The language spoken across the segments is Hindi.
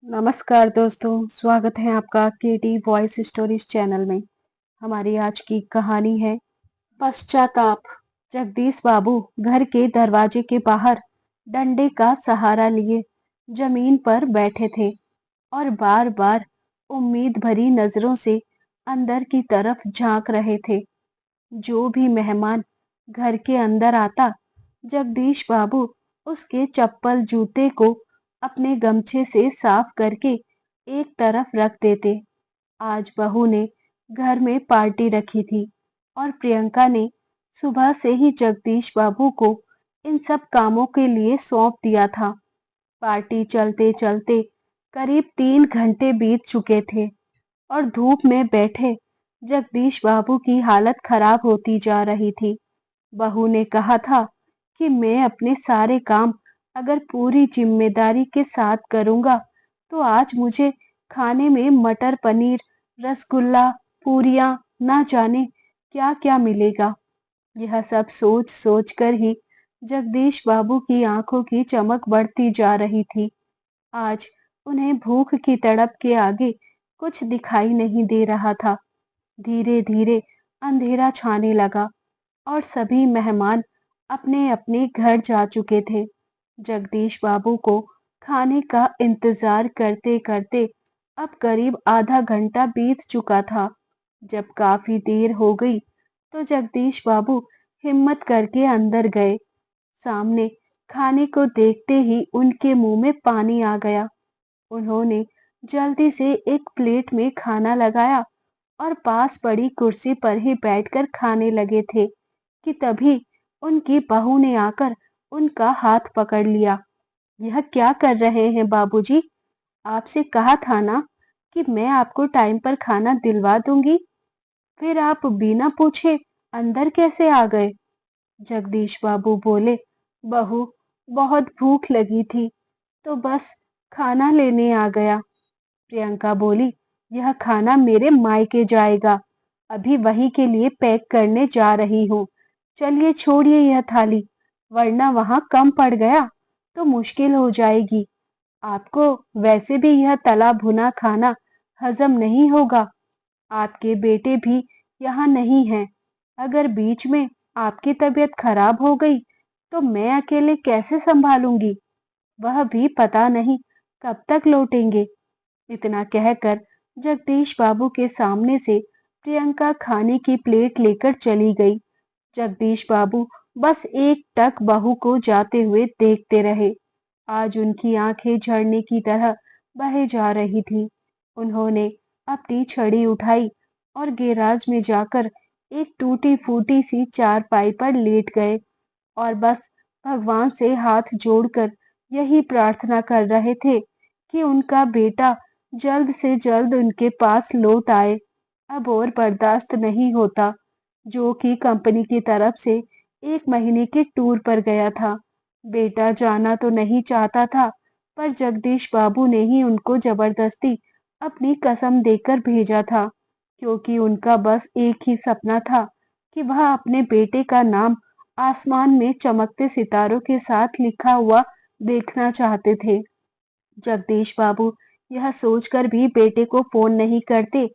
नमस्कार दोस्तों, स्वागत है आपका केटी वॉइस स्टोरीज चैनल में। हमारी आज की कहानी है पश्चाताप। जगदीश बाबू घर के दरवाजे के बाहर डंडे का सहारा लिए जमीन पर बैठे थे और बार बार उम्मीद भरी नजरों से अंदर की तरफ झांक रहे थे। जो भी मेहमान घर के अंदर आता, जगदीश बाबू उसके चप्पल जूते को अपने गमछे से साफ करके एक तरफ रख देते। आज बहू ने घर में पार्टी रखी थी और प्रियंका ने सुबह से ही जगदीश बाबू को इन सब कामों के लिए सौंप दिया था। पार्टी चलते चलते करीब 3 घंटे बीत चुके थे और धूप में बैठे जगदीश बाबू की हालत खराब होती जा रही थी। बहू ने कहा था कि मैं अपने सारे काम अगर पूरी जिम्मेदारी के साथ करूंगा तो आज मुझे खाने में मटर पनीर, रसगुल्ला, पूरियां, ना जाने क्या क्या मिलेगा। यह सब सोच सोच कर ही जगदीश बाबू की आंखों की चमक बढ़ती जा रही थी। आज उन्हें भूख की तड़प के आगे कुछ दिखाई नहीं दे रहा था। धीरे धीरे अंधेरा छाने लगा और सभी मेहमान अपने अपने घर जा चुके थे। जगदीश बाबू को खाने का इंतजार करते करते अब करीब आधा घंटा बीत चुका था। जब काफी देर हो गई तो जगदीश बाबू हिम्मत करके अंदर गए। सामने खाने को देखते ही उनके मुंह में पानी आ गया। उन्होंने जल्दी से एक प्लेट में खाना लगाया और पास पड़ी कुर्सी पर ही बैठकर खाने लगे थे कि तभी उनकी बहू ने आकर उनका हाथ पकड़ लिया। यह क्या कर रहे हैं बाबूजी? आपसे कहा था ना कि मैं आपको टाइम पर खाना दिलवा दूंगी। फिर आप बिना पूछे अंदर कैसे आ गए? जगदीश बाबू बोले, बहू, बहुत भूख लगी थी तो बस खाना लेने आ गया। प्रियंका बोली, यह खाना मेरे मायके जाएगा। अभी वही के लिए पैक करने जा रही हूँ। चलिए छोड़िए यह थाली, वरना वहां कम पड़ गया तो मुश्किल हो जाएगी। आपको वैसे भी यह तला भुना खाना हजम नहीं होगा। आपके बेटे भी यहाँ नहीं हैं। अगर बीच में आपकी तबीयत खराब हो गई तो मैं अकेले कैसे संभालूंगी? वह भी पता नहीं कब तक लौटेंगे। इतना कहकर जगदीश बाबू के सामने से प्रियंका खाने की प्लेट लेकर चली गई। जगदीश बाबू बस एक टक बहू को जाते हुए देखते रहे। आज उनकी आंखें झरने की तरह बहे जा रही थी। उन्होंने अपनी छड़ी उठाई और गैराज में जाकर एक टूटी फूटी सी चारपाई पर लेट गए और बस भगवान से हाथ जोड़कर यही प्रार्थना कर रहे थे कि उनका बेटा जल्द से जल्द उनके पास लौट आए। अब और बर्दाश्त नहीं होता। जो कि कंपनी की तरफ से 1 महीने के टूर पर गया था। बेटा जाना तो नहीं चाहता था, पर जगदीश बाबू ने ही उनको जबरदस्ती अपनी कसम देकर भेजा था, क्योंकि उनका बस एक ही सपना था कि वह अपने बेटे का नाम आसमान में चमकते सितारों के साथ लिखा हुआ देखना चाहते थे। जगदीश बाबू यह सोचकर भी बेटे को फोन नहीं करते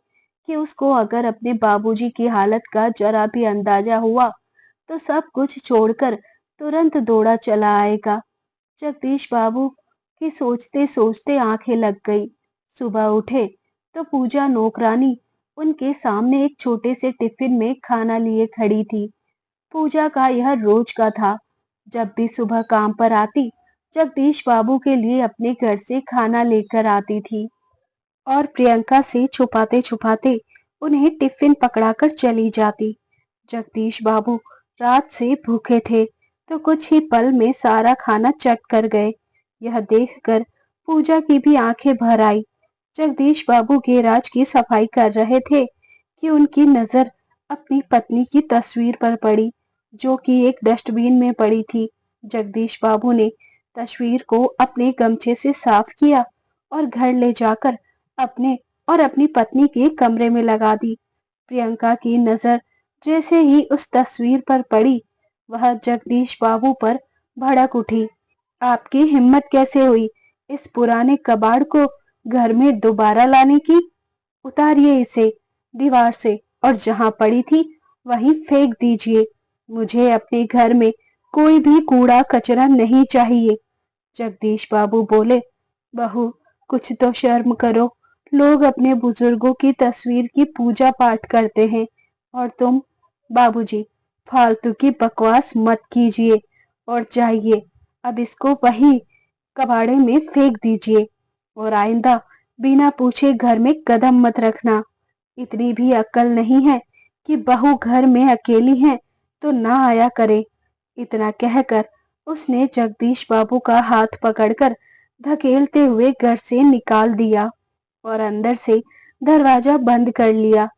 कि उसको अगर अपने बाबूजी की हालत का जरा भी अंदाजा हुआ तो सब कुछ छोड़कर तुरंत दौड़ा चला आएगा। जगदीश बाबू की सोचते सोचते आंखें लग गई। सुबह उठे तो पूजा नौकरानी उनके सामने एक छोटे से टिफिन में खाना लिए खड़ी थी। पूजा का यह रोज का था। जब भी सुबह काम पर आती, जगदीश बाबू के लिए अपने घर से खाना लेकर आती थी और प्रियंका से छुपाते छुपाते उन्हें टिफिन पकड़ाकर चली जाती। जगदीश बाबू रात से भूखे थे तो कुछ ही पल में सारा खाना चट कर गए। यह देखकर पूजा की भी आंखें भर आई। जगदीश बाबू गैराज की सफाई कर रहे थे कि उनकी नजर अपनी पत्नी की तस्वीर पर पड़ी, जो कि एक डस्टबिन में पड़ी थी। जगदीश बाबू ने तस्वीर को अपने गमछे से साफ किया और घर ले जाकर अपने और अपनी पत्नी के कमरे में लगा दी। प्रियंका की नजर जैसे ही उस तस्वीर पर पड़ी, वह जगदीश बाबू पर भड़क उठी। आपकी हिम्मत कैसे हुई इस पुराने कबाड़ को घर में दोबारा लाने की? उतारिए इसे दीवार से और जहां पड़ी थी वहीं फेंक दीजिए। मुझे अपने घर में कोई भी कूड़ा कचरा नहीं चाहिए। जगदीश बाबू बोले, बहू कुछ तो शर्म करो। लोग अपने बुजुर्गों की तस्वीर की पूजा पाठ करते हैं और तुम? बाबूजी, फालतू की बकवास मत कीजिए और जाइए। अब इसको वही कबाड़े में फेंक दीजिए और आइंदा बिना पूछे घर में कदम मत रखना। इतनी भी अक्ल नहीं है कि बहू घर में अकेली है तो ना आया करे। इतना कहकर उसने जगदीश बाबू का हाथ पकड़कर धकेलते हुए घर से निकाल दिया और अंदर से दरवाजा बंद कर लिया।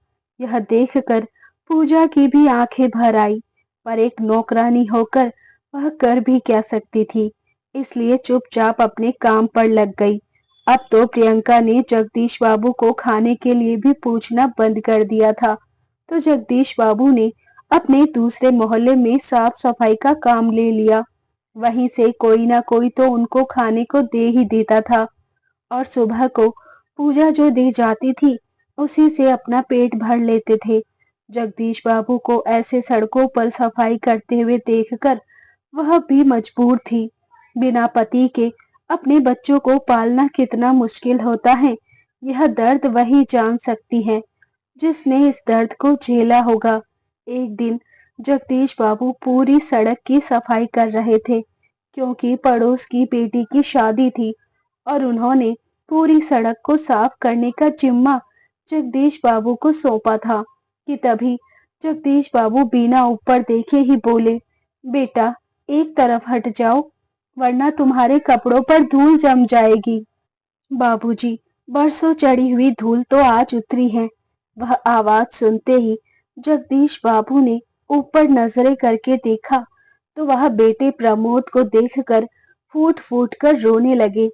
यह देखकर पूजा की भी आंखें भर आई, पर एक नौकरानी होकर वह कर भी क्या सकती थी, इसलिए चुपचाप अपने काम पर लग गई। अब तो प्रियंका ने जगदीश बाबू को खाने के लिए भी पूछना बंद कर दिया था, तो जगदीश बाबू ने अपने दूसरे मोहल्ले में साफ सफाई का काम ले लिया। वहीं से कोई ना कोई तो उनको खाने को दे ही देता था और सुबह को पूजा जो दे जाती थी उसी से अपना पेट भर लेते थे। जगदीश बाबू को ऐसे सड़कों पर सफाई करते हुए देखकर वह भी मजबूर थी। बिना पति के अपने बच्चों को पालना कितना मुश्किल होता है, यह दर्द वही जान सकती है जिसने इस दर्द को झेला होगा। एक दिन जगदीश बाबू पूरी सड़क की सफाई कर रहे थे क्योंकि पड़ोस की बेटी की शादी थी और उन्होंने पूरी सड़क को साफ करने का जिम्मा जगदीश बाबू को सौंपा था कि तभी जगदीश बाबू बिना ऊपर देखे ही बोले, बेटा एक तरफ हट जाओ वरना तुम्हारे कपड़ों पर धूल जम जाएगी। बाबूजी, बरसों चढ़ी हुई धूल तो आज उतरी है। वह आवाज सुनते ही जगदीश बाबू ने ऊपर नजरें करके देखा तो वह बेटे प्रमोद को देखकर फूट फूट कर रोने लगे।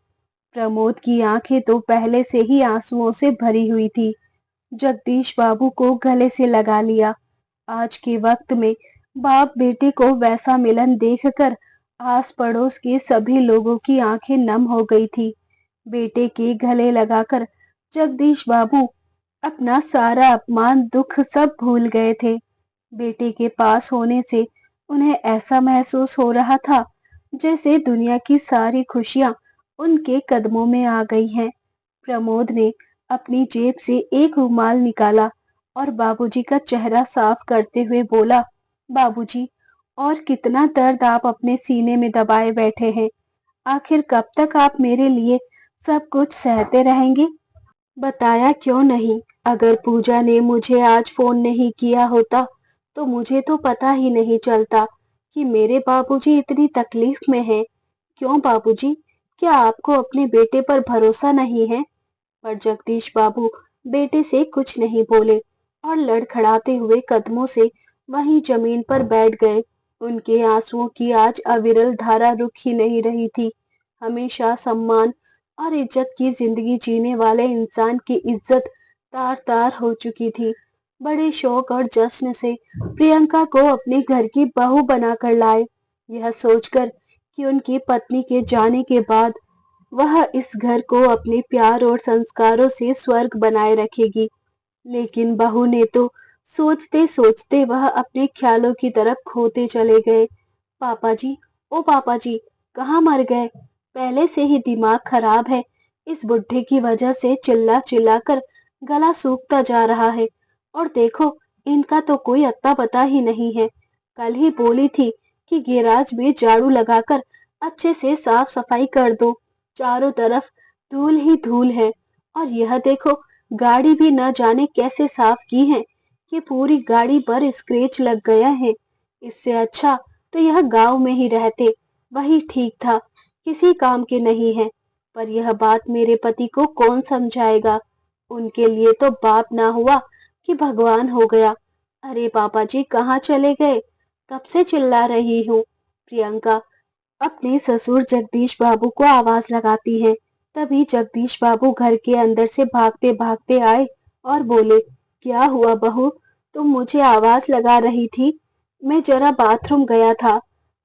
प्रमोद की आंखें तो पहले से ही आंसुओं से भरी हुई थी। जगदीश बाबू को गले से लगा लिया। आज के वक्त में बाप बेटे को वैसा मिलन देखकर आस पड़ोस के सभी लोगों की आंखें नम हो गई थी। बेटे के गले लगाकर जगदीश बाबू अपना सारा अपमान दुख सब भूल गए थे। बेटे के पास होने से उन्हें ऐसा महसूस हो रहा था जैसे दुनिया की सारी खुशियां उनके कदमों में आ गई हैं। प्रमोद ने अपनी जेब से एक रुमाल निकाला और बाबूजी का चेहरा साफ करते हुए बोला, बाबूजी, और कितना दर्द आप अपने सीने में दबाए बैठे हैं। आखिर कब तक आप मेरे लिए सब कुछ सहते रहेंगे? बताया क्यों नहीं? अगर पूजा ने मुझे आज फोन नहीं किया होता तो मुझे तो पता ही नहीं चलता कि मेरे बाबूजी इतनी तकलीफ में हैं। क्यों बाबूजी, क्या आपको अपने बेटे पर भरोसा नहीं है? पर जगदीश बाबू बेटे से कुछ नहीं बोले और लड़खड़ाते हुए कदमों से वहीं जमीन पर बैठ गए। उनके आंसुओं की आज अविरल धारा रुक ही नहीं रही थी। हमेशा सम्मान और इज्जत की जिंदगी जीने वाले इंसान की इज्जत तार तार हो चुकी थी। बड़े शौक और जश्न से प्रियंका को अपने घर की बहू बनाकर लाए, यह सोचकर कि उनकी पत्नी के जाने के बाद वह इस घर को अपने प्यार और संस्कारों से स्वर्ग बनाए रखेगी। लेकिन बहू ने तो सोचते सोचते वह अपने ख्यालों की तरफ खोते चले गए। पापा जी, ओ पापा जी, कहाँ मर गए? पहले से ही दिमाग खराब है। इस बुढ़े की वजह से चिल्ला चिल्ला कर गला सूखता जा रहा है। और देखो, इनका तो कोई अत्ता पता ही नहीं है। कल ही बोली थी कि गैराज में झाड़ू लगाकर अच्छे से साफ सफाई कर दो। चारों तरफ धूल ही धूल है। और यह देखो, गाड़ी भी न जाने कैसे साफ की है कि पूरी गाड़ी पर स्क्रैच लग गया है। इससे अच्छा तो यह गांव में ही रहते, वही ठीक था। किसी काम के नहीं है। पर यह बात मेरे पति को कौन समझाएगा? उनके लिए तो बाप ना हुआ कि भगवान हो गया। अरे पापा जी, कहाँ चले गए? कब से चिल्ला रही हूँ। प्रियंका अपने ससुर जगदीश बाबू को आवाज लगाती है। तभी जगदीश बाबू घर के अंदर से भागते भागते आए और बोले, क्या हुआ बहू, तुम मुझे आवाज लगा रही थी? मैं जरा बाथरूम गया था,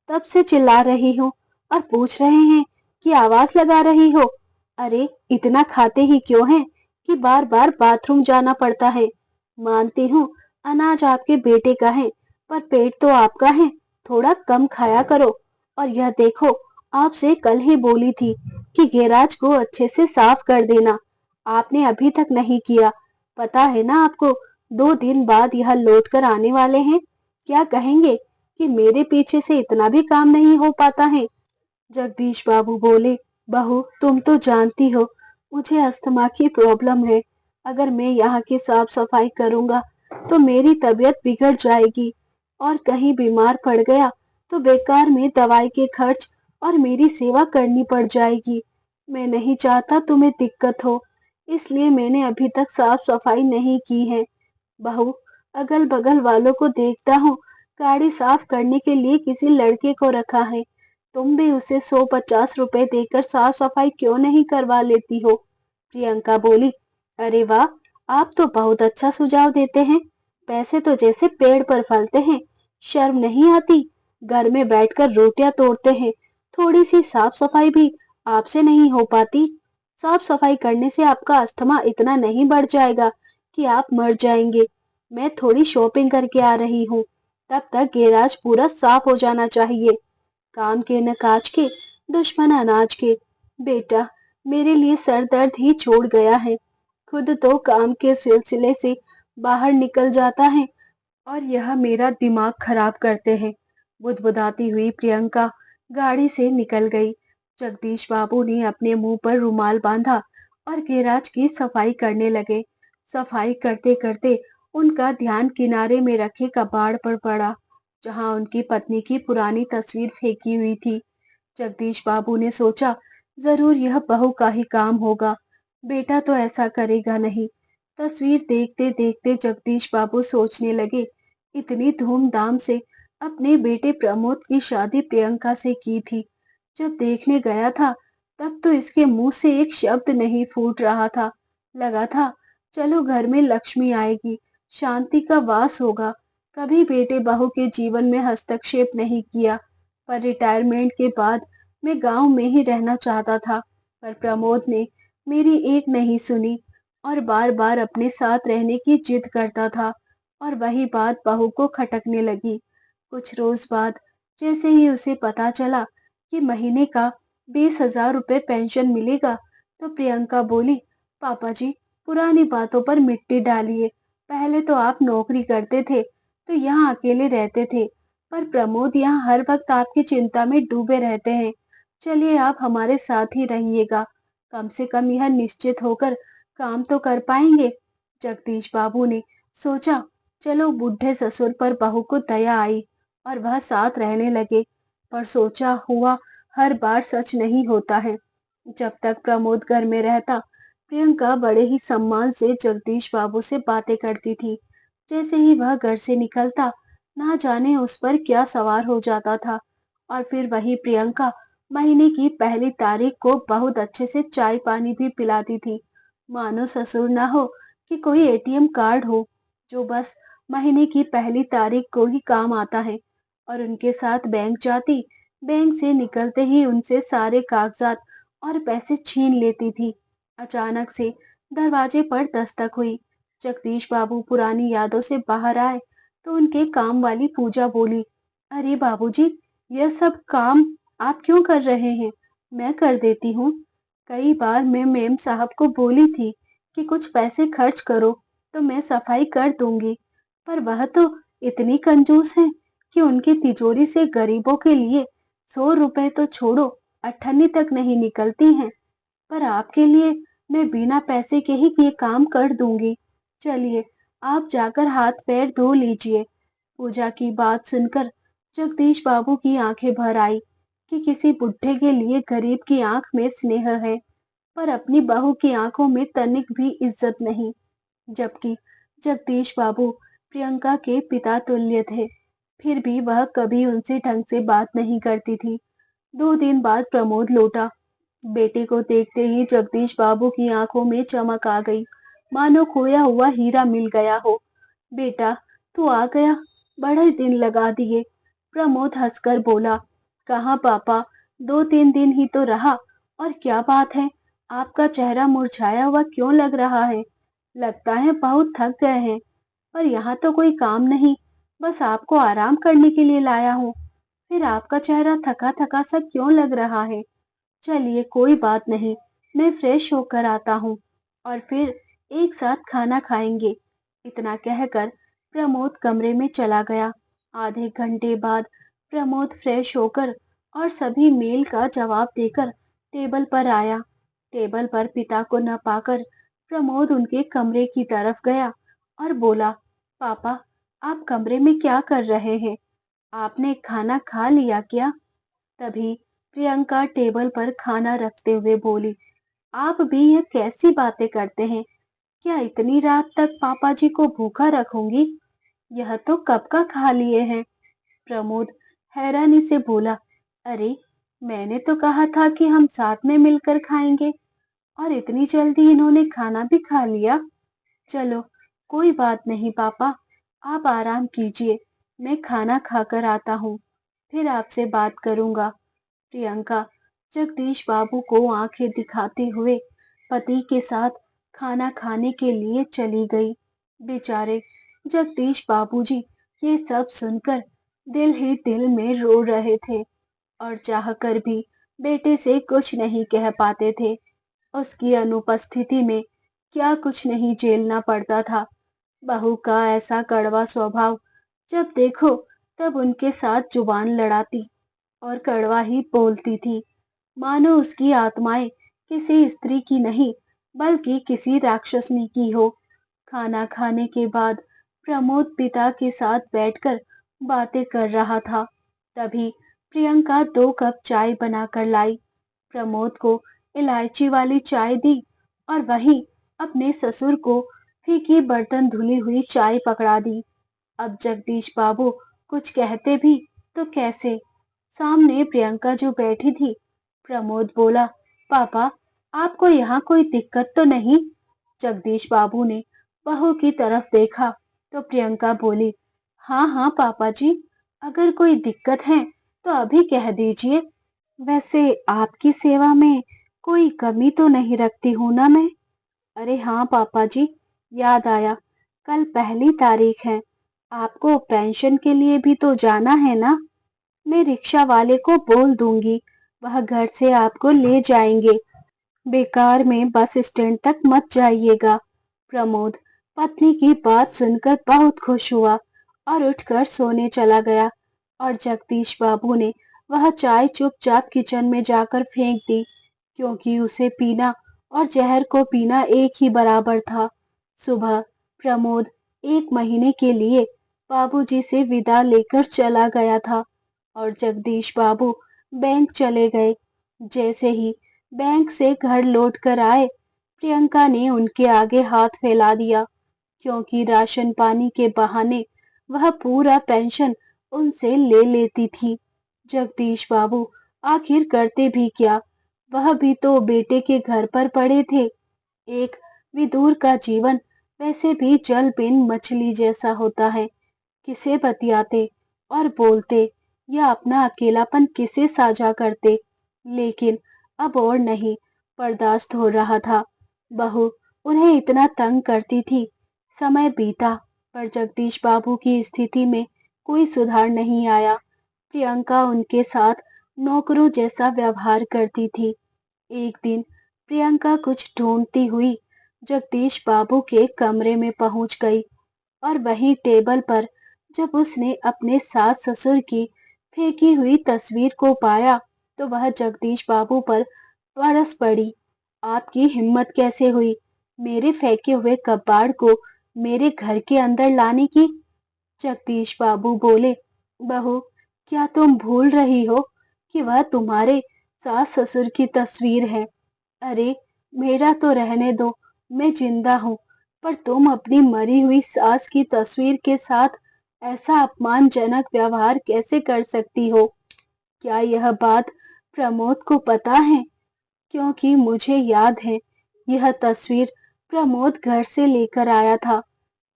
तब से चिल्ला रही हूँ और पूछ रहे हैं कि आवाज लगा रही हो। अरे इतना खाते ही क्यों हैं कि बार बार बाथरूम जाना पड़ता है। मानती हूँ अनाज आपके बेटे का है, पर पेट तो आपका है, थोड़ा कम खाया करो। और यह देखो, आपसे कल ही बोली थी कि गैराज को अच्छे से साफ कर देना, आपने अभी तक नहीं किया। पता है ना आपको, 2 दिन बाद यह लौट कर आने वाले हैं। क्या कहेंगे कि मेरे पीछे से इतना भी काम नहीं हो पाता है। जगदीश बाबू बोले, बहू तुम तो जानती हो मुझे अस्थमा की प्रॉब्लम है। अगर मैं यहाँ की साफ सफाई करूंगा तो मेरी तबीयत बिगड़ जाएगी, और कहीं बीमार पड़ गया तो बेकार में दवाई के खर्च और मेरी सेवा करनी पड़ जाएगी। मैं नहीं चाहता तुम्हें दिक्कत हो, इसलिए मैंने अभी तक साफ सफाई नहीं की है। बहू, अगल बगल वालों को देखता हूँ गाड़ी साफ करने के लिए किसी लड़के को रखा है। तुम भी उसे 150 रुपए देकर साफ सफाई क्यों नहीं करवा लेती हो। प्रियंका बोली, अरे वाह, आप तो बहुत अच्छा सुझाव देते हैं। पैसे तो जैसे पेड़ पर फलते हैं। शर्म नहीं आती, घर में बैठकर रोटियां तोड़ते हैं, थोड़ी सी साफ सफाई भी आपसे नहीं हो पाती। साफ सफाई करने से आपका अस्थमा इतना नहीं बढ़ जाएगा कि आप मर जाएंगे। मैं थोड़ी शॉपिंग करके आ रही हूँ, तब तक गैराज पूरा साफ हो जाना चाहिए। काम के न काज के, दुश्मन अनाज के। बेटा, मेरे लिए सर दर्द ही छोड़ गया है। खुद तो काम के सिलसिले से बाहर निकल जाता है और यह मेरा दिमाग खराब करते हैं। बुदबुदाती हुई प्रियंका गाड़ी से निकल गई। जगदीश बाबू ने अपने मुंह पर रुमाल बांधा और गैराज की सफाई करने लगे। सफाई करते करते उनका ध्यान किनारे में रखे कबाड़ पर पड़ा, जहां उनकी पत्नी की पुरानी तस्वीर फेंकी हुई थी। जगदीश बाबू ने सोचा, जरूर यह बहू का ही काम होगा, बेटा तो ऐसा करेगा नहीं। तस्वीर देखते देखते जगदीश बाबू सोचने लगे, इतनी धूमधाम से अपने बेटे प्रमोद की शादी प्रियंका से की थी। जब देखने गया था तब तो इसके मुंह से एक शब्द नहीं फूट रहा था। लगा था चलो घर में लक्ष्मी आएगी, शांति का वास होगा। कभी बेटे बहू के जीवन में हस्तक्षेप नहीं किया, पर रिटायरमेंट के बाद मैं गांव में ही रहना चाहता था। पर प्रमोद ने मेरी एक नहीं सुनी और बार बार अपने साथ रहने की जिद करता था, और वही बात बहू को खटकने लगी। कुछ रोज बाद जैसे ही उसे पता चला कि महीने का 20,000 रुपए पेंशन मिलेगा, तो प्रियंका बोली, पापा जी, पुरानी बातों पर मिट्टी डालिए। पहले तो आप नौकरी करते थे तो यहाँ अकेले रहते थे, पर प्रमोद यहाँ हर वक्त आपकी चिंता में डूबे रहते हैं। चलिए आप हमारे साथ ही रहिएगा, कम से कम यह निश्चित होकर काम तो कर पाएंगे। जगदीश बाबू ने सोचा, चलो बूढ़े ससुर पर बहू को दया आई और वह साथ रहने लगे। पर सोचा हुआ हर बार सच नहीं होता है। जब तक प्रमोद घर में रहता, प्रियंका बड़े ही सम्मान से जगदीश बाबू से बातें करती थी। जैसे ही वह घर से निकलता, ना जाने उस पर क्या सवार हो जाता था। और फिर वही प्रियंका महीने की पहली तारीख को बहुत अच्छे से चाय पानी भी पिलाती थी, मानो ससुर ना हो कि कोई एटीएम कार्ड हो, जो बस महीने की पहली तारीख को ही काम आता है। और उनके साथ बैंक जाती, बैंक से निकलते ही उनसे सारे कागजात और पैसे छीन लेती थी। अचानक से दरवाजे पर दस्तक हुई। जगदीश बाबू पुरानी यादों से बाहर आए तो उनके काम वाली पूजा बोली, अरे बाबूजी, यह सब काम आप क्यों कर रहे हैं, मैं कर देती हूँ। कई बार मैं मेम साहब को बोली थी कि कुछ पैसे खर्च करो तो मैं सफाई कर दूंगी, पर वह तो इतनी कंजूस है कि उनकी तिजोरी से गरीबों के लिए 100 रुपए तो छोड़ो, अठन्नी तक नहीं निकलती हैं। पर आपके लिए मैं बिना पैसे के ही ये काम कर दूंगी। चलिए आप जाकर हाथ पैर धो लीजिए। पूजा की बात सुनकर जगदीश बाबू की आंखें भर आई कि किसी बुढ़े के लिए गरीब की आंख में स्नेह है, पर अपनी बहू की आंखों में तनिक भी इज्जत नहीं। जबकि जगदीश बाबू प्रियंका के पिता तुल्य थे, फिर भी वह कभी उनसे ढंग से बात नहीं करती थी। 2 दिन बाद प्रमोद लौटा। बेटे को देखते ही जगदीश बाबू की आंखों में चमक आ गई, मानो खोया हुआ हीरा मिल गया हो। बेटा, तू आ गया, बड़े दिन लगा दिए। प्रमोद हंसकर बोला, कहाँ पापा, 2-3 दिन ही तो रहा, और क्या बात है, आपका चेहरा मुरझाया हुआ क्यों लग रहा है? लगता है बहुत थक गए हैं। पर यहाँ तो कोई काम नहीं, बस आपको आराम करने के लिए लाया हूँ। फिर आपका चेहरा थका-थका सा क्यों लग रहा है? चलिए कोई बात नहीं, मैं फ्रेश होकर आता हूँ और फिर एक साथ खाना खाएंगे। इतना कहकर प्रमोद कमरे में चला गया। आधे घंटे बाद प्रमोद फ्रेश होकर और सभी मेल का जवाब देकर टेबल पर आया। टेबल पर पिता को न पाकर प्रमोद उनके कमरे की तरफ गया और बोला, पापा, आप कमरे में क्या कर रहे हैं? आपने खाना खा लिया क्या? तभी प्रियंका टेबल पर खाना रखते हुए बोली, आप भी ये कैसी बातें करते हैं? क्या इतनी रात तक पापा जी को भूखा रखूंगी? यह तो कब का खा लिए हैं। प्रमोद हैरानी से बोला, अरे, मैंने तो कहा था कि हम साथ में मिलकर खाएंगे और इतनी जल्दी इन्होंने खाना भी खा लिया। चलो, कोई बात नहीं पापा, आप आराम कीजिए, मैं खाना खाकर आता हूँ, फिर आपसे बात करूंगा। प्रियंका जगदीश बाबू को आंखें दिखाते हुए पति के साथ खाना खाने के लिए चली गई। बेचारे जगदीश बाबूजी ये सब सुनकर दिल ही दिल में रो रहे थे और चाहकर भी बेटे से कुछ नहीं कह पाते थे। उसकी अनुपस्थिति में क्या कुछ नहीं झेलना पड़ता था। बहू का ऐसा कड़वा स्वभाव, जब देखो तब उनके साथ जुबान लड़ाती और कड़वा ही बोलती थी, मानो उसकी आत्माएं किसी स्त्री की नहीं बल्कि किसी राक्षसनी की हो। खाना खाने के बाद प्रमोद पिता के साथ बैठकर बातें कर रहा था। तभी प्रियंका 2 कप चाय बनाकर लाई। प्रमोद को इलायची वाली चाय दी और वहीं अपने ससुर को फीकी बर्तन धुली हुई चाय पकड़ा दी। अब जगदीश बाबू कुछ कहते भी तो कैसे? सामने प्रियंका जो बैठी थी, प्रमोद बोला, पापा, आपको यहाँ कोई दिक्कत तो नहीं? जगदीश बाबू ने बहू की तरफ देखा तो प्रियंका बोली, हाँ हाँ पापा जी, अगर कोई दिक्कत है तो अभी कह दीजिए। वैसे आपकी सेवा में कोई कमी तो नहीं रखती हूँ ना मैं? अरे हाँ पापा जी, याद आया, कल 1 तारीख है। आपको पेंशन के लिए भी तो जाना है ना? मैं रिक्शा वाले को बोल दूंगी, वह घर से आपको ले जाएंगे। बेकार में बस स्टैंड तक मत जाइएगा। प्रमोद पत्नी की बात सुनकर बहुत खुश हुआ और उठकर सोने चला गया और जगदीश बाबू ने वह चाय चुपचाप किचन में जाकर फेंक दी, क्योंकि उसे पीना और जहर को पीना एक ही बराबर था। सुबह प्रमोद 1 महीने के लिए बाबूजी से विदा लेकर चला गया था और जगदीश बाबू बैंक चले गए। जैसे ही बैंक से घर लौट कर आए, प्रियंका ने उनके आगे हाथ फैला दिया, क्योंकि राशन पानी के बहाने वह पूरा पेंशन उनसे ले लेती थी। जगदीश बाबू आखिर करते भी क्या? वह भी तो बेटे के घर पर पड़े थे। एक विदूर का जीवन वैसे भी जल बिन मछली जैसा होता है। किसे बतियाते और बोलते या अपना अकेलापन किसे साझा करते, लेकिन अब और नहीं बर्दाश्त हो रहा था। बहू उन्हें इतना तंग करती थी। समय बीता पर जगदीश बाबू की स्थिति में कोई सुधार नहीं आया। प्रियंका उनके साथ नौकरों जैसा व्यवहार करती थी। एक दिन प्रियंका कुछ ढूंढती हुई जगदीश बाबू के कमरे में पहुंच गई और वहीं टेबल पर जब उसने अपने सास ससुर की फेंकी हुई तस्वीर को पाया तो वह जगदीश बाबू पर बरस पड़ी। आपकी हिम्मत कैसे हुई मेरे फेंके हुए कबाड़ को मेरे घर के अंदर लाने की? जगदीश बाबू बोले, बहू, क्या तुम भूल रही हो कि वह तुम्हारे सास ससुर की तस्वीर है? अरे, मेरा तो रहने दो, मैं जिंदा हूँ, पर तुम अपनी मरी हुई सास की तस्वीर के साथ ऐसा अपमानजनक व्यवहार कैसे कर सकती हो? क्या यह बात प्रमोद को पता है? क्योंकि मुझे याद है, यह तस्वीर प्रमोद घर से लेकर आया था।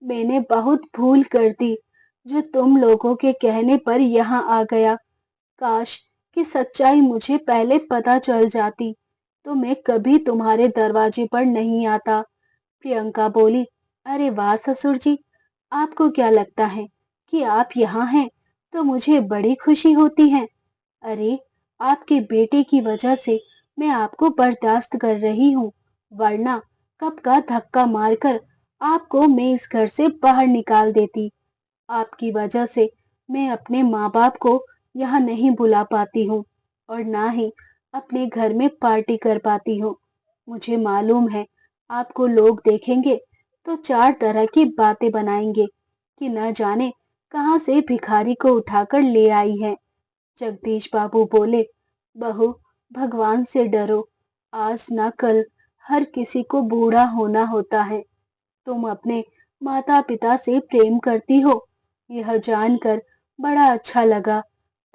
मैंने बहुत भूल कर दी जो तुम लोगों के कहने पर यहाँ आ गया। काश कि सच्चाई मुझे पहले पता चल जाती। तो मैं कभी तुम्हारे दरवाजे पर नहीं आता। प्रियंका बोली, अरे वाह ससुर जी, आपको क्या लगता है कि आप यहाँ हैं तो मुझे बड़ी खुशी होती है। अरे, आपके बेटे की वजह से मैं आपको बर्दाश्त कर रही हूँ, वरना कब का धक्का मारकर आपको मैं इस घर से बाहर निकाल देती। आपकी वजह से मैं अपने माँ बाप को यहाँ नहीं बुला पाती हूँ और ना ही अपने घर में पार्टी कर पाती हूँ। मुझे मालूम है आपको लोग देखेंगे तो चार तरह की बातें बनाएंगे कि न जाने कहाँ से भिखारी को उठाकर ले आई है। जगदीश बाबू बोले, बहू, भगवान से डरो। आज न कल हर किसी को बूढ़ा होना होता है। तुम अपने माता पिता से प्रेम करती हो, यह जानकर बड़ा अच्छा लगा।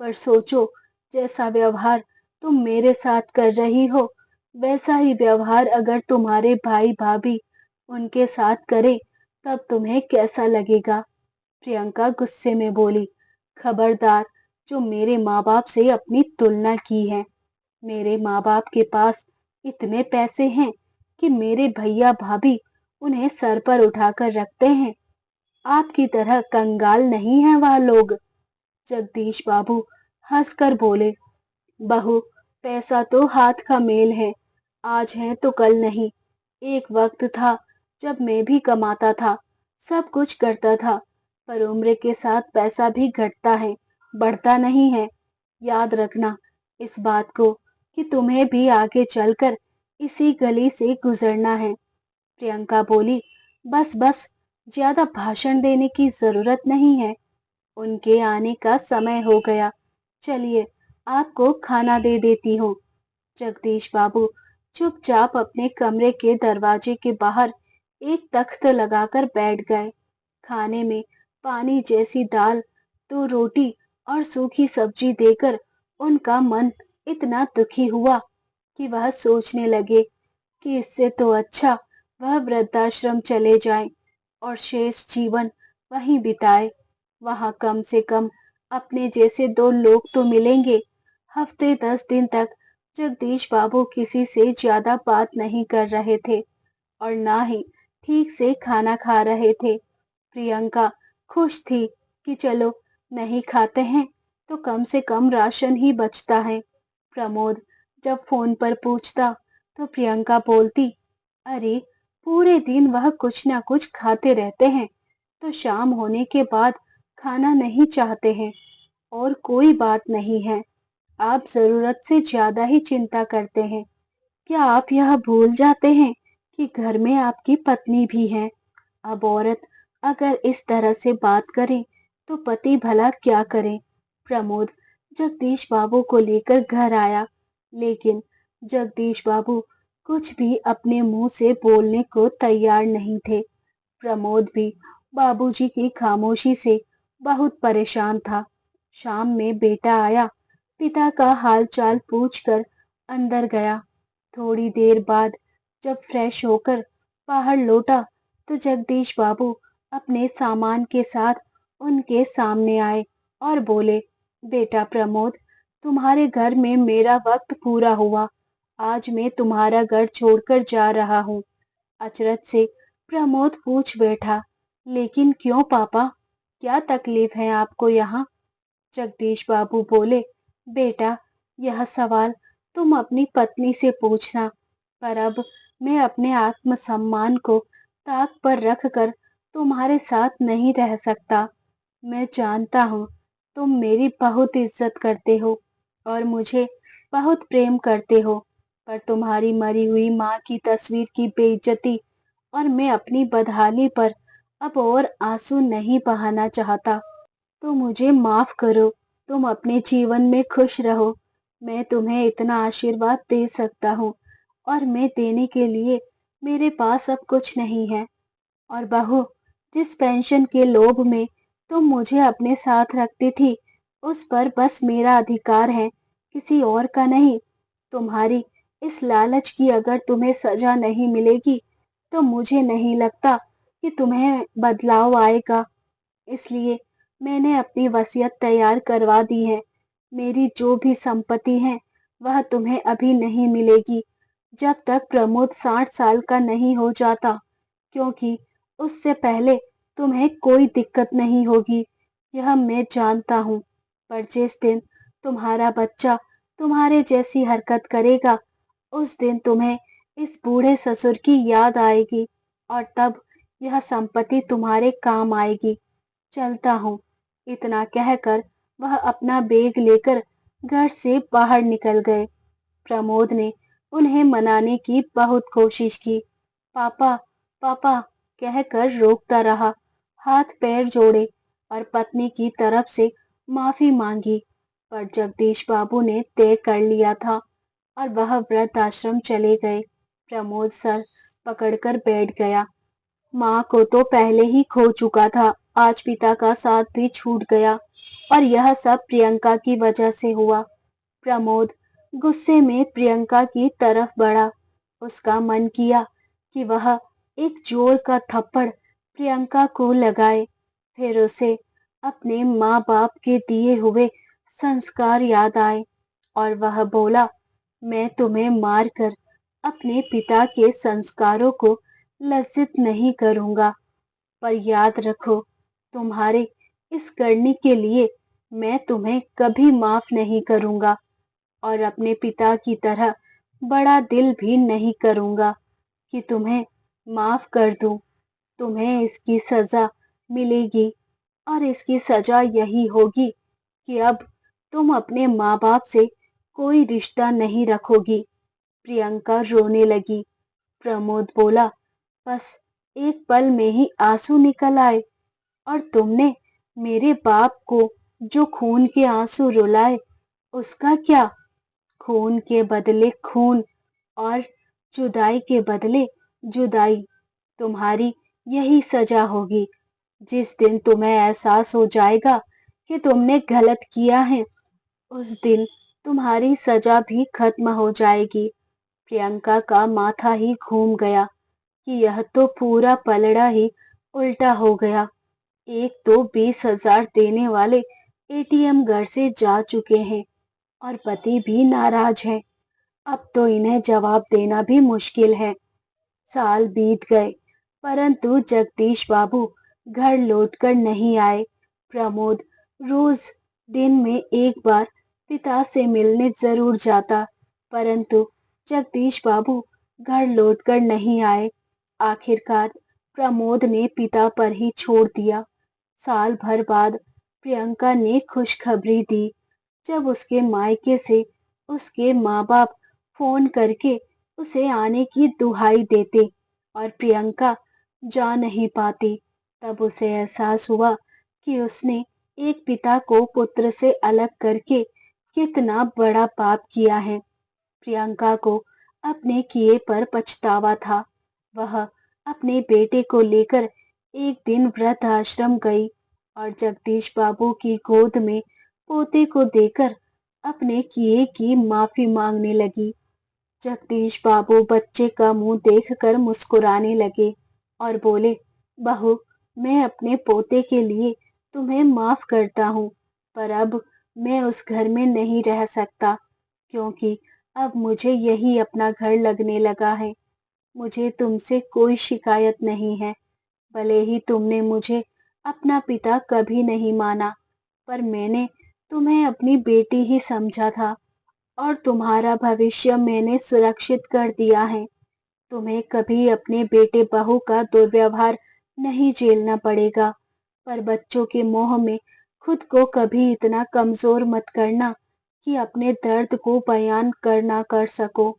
पर सोचो, जैसा व्यवहार तुम मेरे साथ कर रही हो, वैसा ही व्यवहार अगर तुम्हारे भाई भाभी उनके साथ करे, तब तुम्हें कैसा लगेगा। प्रियंका गुस्से में बोली, खबरदार, जो मेरे माँ बाप से अपनी तुलना की है। मेरे माँ बाप के पास इतने पैसे हैं कि मेरे भैया भाभी उन्हें सर पर उठाकर रखते हैं। आपकी तरह कंगाल नहीं है वह लोग। जगदीश बाबू हंसकर बोले, बहू, पैसा तो हाथ का मेल है, आज है तो कल नहीं। एक वक्त था जब मैं भी कमाता था, सब कुछ करता था, पर उम्र के साथ पैसा भी घटता है, बढ़ता नहीं है। याद रखना इस बात को कि तुम्हें भी आगे चलकर इसी गली से गुजरना है। प्रियंका बोली, बस बस, ज्यादा भाषण देने की जरूरत नहीं है। उनके आने का समय हो गया। चलिए, आपको खाना दे देती हूँ। जगदीश बाबू चुपचाप अपने कमरे के दरवाजे के बाहर एक तख्त लगाकर बैठ गए। खाने में पानी जैसी दाल, दो रोटी और सूखी सब्जी देकर उनका मन इतना दुखी हुआ कि वह सोचने लगे कि इससे तो अच्छा वह वृद्धाश्रम चले जाएं और शेष जीवन वहीं बिताए। वहां कम से कम अपने जैसे दो लोग तो मिलेंगे। हफ्ते 10 दिन तक जगदीश बाबू किसी से ज्यादा बात नहीं कर रहे थे और ना ही ठीक से खाना खा रहे थे। प्रियंका खुश थी कि चलो, नहीं खाते हैं तो कम से कम राशन ही बचता है। प्रमोद जब फोन पर पूछता तो प्रियंका बोलती, अरे, पूरे दिन वह कुछ ना कुछ खाते रहते हैं, तो शाम होने के बाद खाना नहीं चाहते हैं। और कोई बात नहीं है, आप जरूरत से ज्यादा ही चिंता करते हैं। क्या आप यह भूल जाते हैं कि घर में आपकी पत्नी भी है। अब औरत अगर इस तरह से बात करे तो पति भला क्या करे। प्रमोद जगदीश बाबू को लेकर घर आया, लेकिन जगदीश बाबू कुछ भी अपने मुंह से बोलने को तैयार नहीं थे। प्रमोद भी बाबूजी की खामोशी से बहुत परेशान था। शाम में बेटा आया, पिता का हाल चाल पूछकर अंदर गया। थोड़ी देर बाद जब फ्रेश होकर बाहर लौटा तो जगदीश बाबू अपने सामान के साथ उनके सामने आए और बोले, बेटा प्रमोद, तुम्हारे घर में मेरा वक्त पूरा हुआ। आज मैं तुम्हारा घर छोड़कर जा रहा हूँ। अचरज से प्रमोद पूछ बैठा, लेकिन क्यों पापा, क्या तकलीफ है आपको यहाँ। जगदीश बाबू बोले, बेटा, यह सवाल तुम अपनी पत्नी से पूछना, पर अब मैं अपने आत्मसम्मान को ताक पर रखकर तुम्हारे साथ नहीं रह सकता। मैं जानता हूँ तुम मेरी बहुत इज्जत करते हो और मुझे बहुत प्रेम करते हो, पर तुम्हारी मरी हुई माँ की तस्वीर की बेइज्जती और मैं अपनी बदहाली पर अब और आंसू नहीं बहाना चाहता। तो मुझे माफ करो, तुम अपने जीवन में खुश रहो। मैं तुम्हें इतना आशीर्वाद दे सकता हूँ और मैं देने के लिए मेरे पास अब कुछ नहीं है। और बहू, जिस पेंशन के लोभ में तुम मुझे अपने साथ रखती थी, उस पर बस मेरा अधिकार है, किसी और का नहीं। तुम्हारी इस लालच की अगर तुम्हें सजा नहीं मिलेगी, तो मुझे नहीं लगता कि तुम्हें बदलाव आएगा। इसलिए मैंने अपनी वसीयत तैयार करवा दी है। मेरी जो भी संपत्ति है वह तुम्हें अभी नहीं मिलेगी। जब तक प्रमोद 60 साल का नहीं हो जाता, क्योंकि उससे पहले तुम्हें कोई दिक्कत नहीं होगी, यह मैं जानता हूँ। पर जिस दिन तुम्हारा बच्चा तुम्हारे जैसी हरकत करेगा, उस दिन तुम्हें इस बूढ़े ससुर की याद आएगी और तब यह संपत्ति तुम्हारे काम आएगी। चलता हूँ। इतना कहकर वह अपना बैग लेकर घर से बाहर निकल गए। प्रमोद ने उन्हें मनाने की बहुत कोशिश की। पापा, पापा कहकर रोकता रहा, हाथ पैर जोड़े और पत्नी की तरफ से माफी मांगी। पर जगदीश बाबू ने तय कर लिया था और वह वृद्धाश्रम चले गए। प्रमोद सर पकड़कर बैठ गया। माँ को तो पहले ही खो चुका था, आज पिता का साथ भी छूट गया और यह सब प्रियंका की वजह से हुआ। प्रमोद गुस्से में प्रियंका की तरफ बढ़ा। उसका मन किया कि वह एक जोर का थप्पड़ प्रियंका को लगाए। फिर उसे अपने माँ बाप के दिए हुए संस्कार याद आए और वह बोला, मैं तुम्हें मारकर अपने पिता के संस्कारों को लज्जित नहीं करूंगा। पर याद रखो, तुम्हारे इस करने के लिए मैं तुम्हें कभी माफ नहीं करूंगा और अपने पिता की तरह बड़ा दिल भी नहीं करूंगा कि तुम्हें माफ कर दूं। तुम्हें इसकी सजा मिलेगी और इसकी सजा यही होगी कि अब तुम अपने माँ बाप से कोई रिश्ता नहीं रखोगी। प्रियंका रोने लगी। प्रमोद बोला, बस एक पल में ही आंसू निकल आए और तुमने मेरे बाप को जो खून के आंसू रुलाए, उसका क्या? खून के बदले खून और जुदाई के बदले जुदाई। तुम्हारी यही सजा होगी। जिस दिन तुम्हें एहसास हो जाएगा कि तुमने गलत किया है, उस दिन तुम्हारी सजा भी खत्म हो जाएगी। प्रियंका का माथा ही घूम गया कि यह तो पूरा पलड़ा ही उल्टा हो गया। एक तो 20,000 देने वाले एटीएम घर से जा चुके हैं और पति भी नाराज है। अब तो इन्हें जवाब देना भी मुश्किल है। साल बीत गए, परंतु जगदीश बाबू घर लौटकर नहीं आए। प्रमोद रोज दिन में एक बार पिता से मिलने जरूर जाता, परंतु जगदीश बाबू घर लौटकर नहीं आए। आखिरकार प्रमोद ने पिता पर ही छोड़ दिया। साल भर बाद प्रियंका ने खुशखबरी दी। जब उसके मायके से उसके माँ-बाप फोन करके उसे आने की दुहाई देते और प्रियंका जा नहीं पाती, तब उसे एहसास हुआ कि उसने एक पिता को पुत्र से अलग करके कितना बड़ा पाप किया है। प्रियंका को अपने किए पर पछतावा था। वह अपने बेटे को लेकर एक दिन वृद्धाश्रम गई और जगदीश बाबू की गोद में पोते को देकर अपने किए की माफी मांगने लगी। जगदीश बाबू बच्चे का मुंह देखकर मुस्कुराने लगे और बोले, बहू, मैं अपने पोते के लिए तुम्हें माफ करता हूँ, पर अब मैं उस घर में नहीं रह सकता, क्योंकि अब मुझे यही अपना घर लगने लगा है। मुझे तुमसे कोई शिकायत नहीं है। भले ही तुमने मुझे अपना पिता कभी नहीं माना, पर मैंने तुम्हें अपनी बेटी ही समझा था और तुम्हारा भविष्य मैंने सुरक्षित कर दिया है। तुम्हें कभी अपने बेटे बहू का दुर्व्यवहार नहीं झेलना पड़ेगा, पर बच्चों के मोह में खुद को कभी इतना कमजोर मत करना कि अपने दर्द को बयान कर ना कर सको।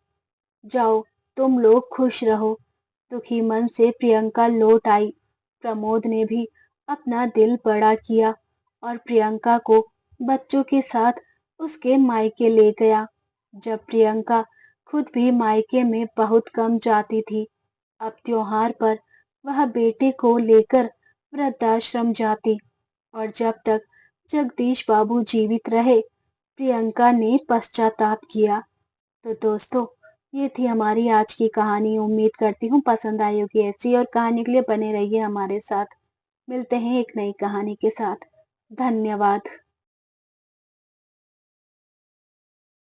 जाओ, तुम लोग खुश रहो। दुखी मन से प्रियंका लौट आई। प्रमोद ने भी अपना दिल बड़ा किया और प्रियंका को बच्चों के साथ उसके मायके ले गया। जब प्रियंका खुद भी मायके में बहुत कम जाती थी, अब त्योहार पर वह बेटे को लेकर वृद्धाश्रम जाती और जब तक जगदीश बाबू जीवित रहे, प्रियंका ने पश्चाताप किया। तो दोस्तों, ये थी हमारी आज की कहानी। उम्मीद करती हूँ पसंद आई होगी। ऐसी और कहानी के लिए बने रहिए हमारे साथ। मिलते हैं एक नई कहानी के साथ। धन्यवाद।